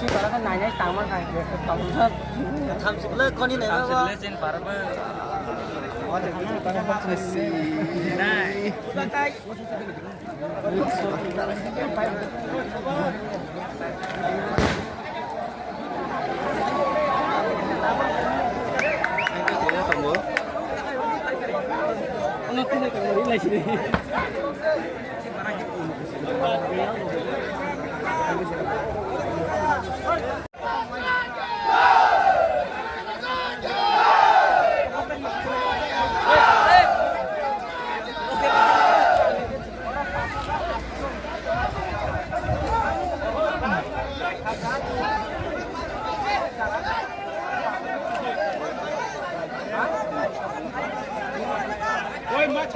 chỉ có cái này nhảy tạm mà này tổng hơn tham sự lơ con đi này Tam nó sile trên farmer. nó không được cái này gì Oi, mate,